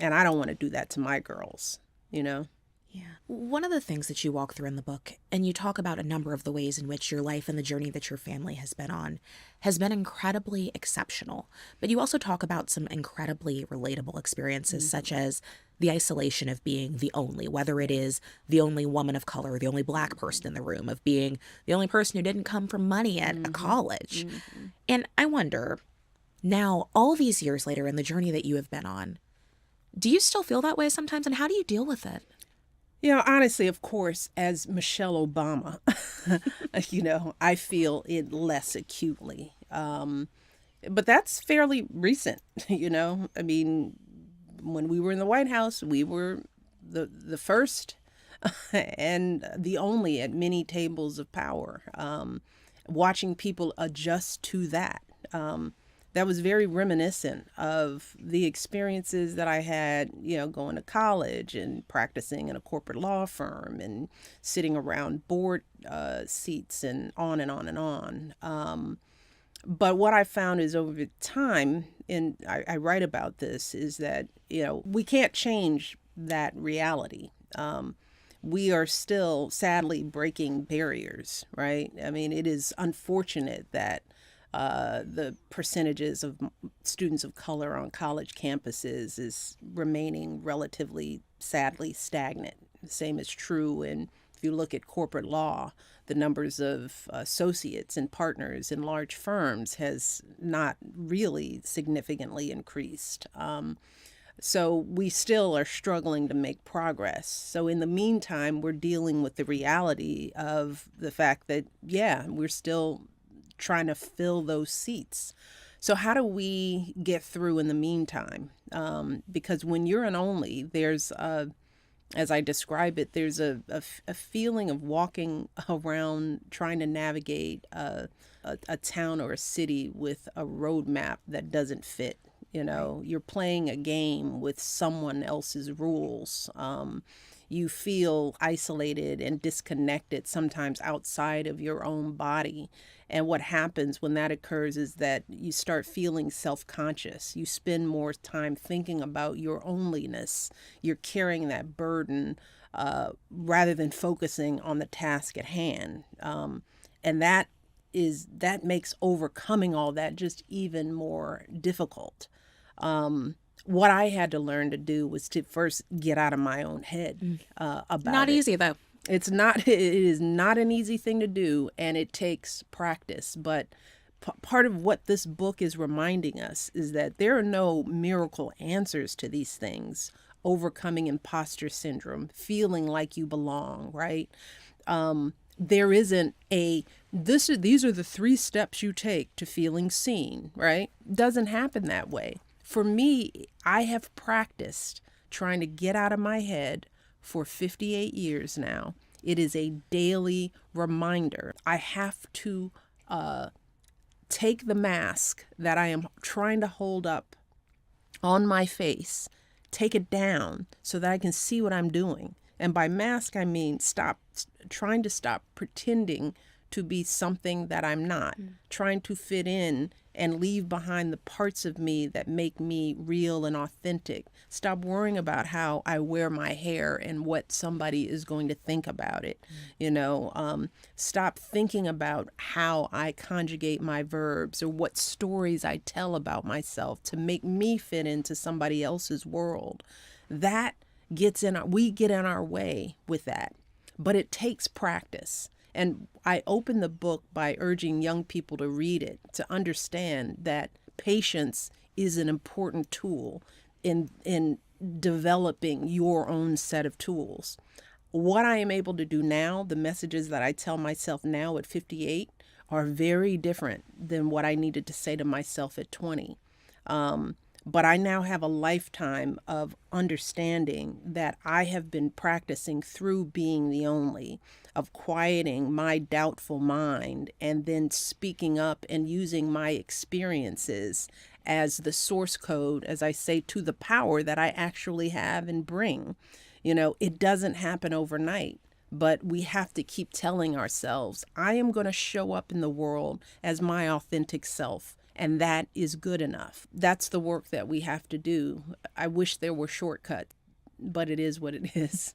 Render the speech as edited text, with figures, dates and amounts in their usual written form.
And I don't want to do that to my girls, you know? Yeah. One of the things that you walk through in the book, and you talk about a number of the ways in which your life and the journey that your family has been on has been incredibly exceptional. But you also talk about some incredibly relatable experiences, such Hmm. as the isolation of being the only, whether it is the only woman of color, the only black person in the room, of being the only person who didn't come from money at a Hmm. college. Hmm. And I wonder, now, all these years later in the journey that you have been on, do you still feel that way sometimes, and how do you deal with it? Honestly, of course, as Michelle Obama, I feel it less acutely. But that's fairly recent, I mean, when we were in the White House, we were the first and the only at many tables of power. Watching people adjust to that. That was very reminiscent of the experiences that I had, going to college and practicing in a corporate law firm and sitting around board seats and on and on and on. But what I found is over time, and I write about this, is that, we can't change that reality. We are still sadly breaking barriers, right? I mean, it is unfortunate that the percentages of students of color on college campuses is remaining relatively sadly stagnant. The same is true in, if you look at corporate law, the numbers of associates and partners in large firms has not really significantly increased. So we still are struggling to make progress. So in the meantime, we're dealing with the reality of the fact that, yeah, we're still trying to fill those seats. So how do we get through in the meantime? Because when you're an only, there's as I describe it, there's a feeling of walking around trying to navigate a town or a city with a roadmap that doesn't fit. You're playing a game with someone else's rules. You feel isolated and disconnected, sometimes outside of your own body. And what happens when that occurs is that you start feeling self conscious. You spend more time thinking about your onlyness. You're carrying that burden rather than focusing on the task at hand. And that makes overcoming all that just even more difficult. What I had to learn to do was to first get out of my own head about Not it. easy, though. It is not an easy thing to do, and it takes practice. But part of what this book is reminding us is that there are no miracle answers to these things. Overcoming imposter syndrome, feeling like you belong, right? There isn't these are the 3 steps you take to feeling seen, right? Doesn't happen that way. For me, I have practiced trying to get out of my head for 58 years now. It is a daily reminder. I have to take the mask that I am trying to hold up on my face, take it down so that I can see what I'm doing. And by mask, I mean trying to stop pretending to be something that I'm not, trying to fit in and leave behind the parts of me that make me real and authentic. Stop worrying about how I wear my hair and what somebody is going to think about it. Stop thinking about how I conjugate my verbs or what stories I tell about myself to make me fit into somebody else's world. That we get in our way with that, but it takes practice. And I open the book by urging young people to read it, to understand that patience is an important tool in developing your own set of tools. What I am able to do now, the messages that I tell myself now at 58 are very different than what I needed to say to myself at 20. But I now have a lifetime of understanding that I have been practicing through being the only, of quieting my doubtful mind and then speaking up and using my experiences as the source code, as I say, to the power that I actually have and bring. It doesn't happen overnight. But we have to keep telling ourselves, I am going to show up in the world as my authentic self. and that is good enough. That's the work that we have to do. I wish there were shortcuts, but it is what it is.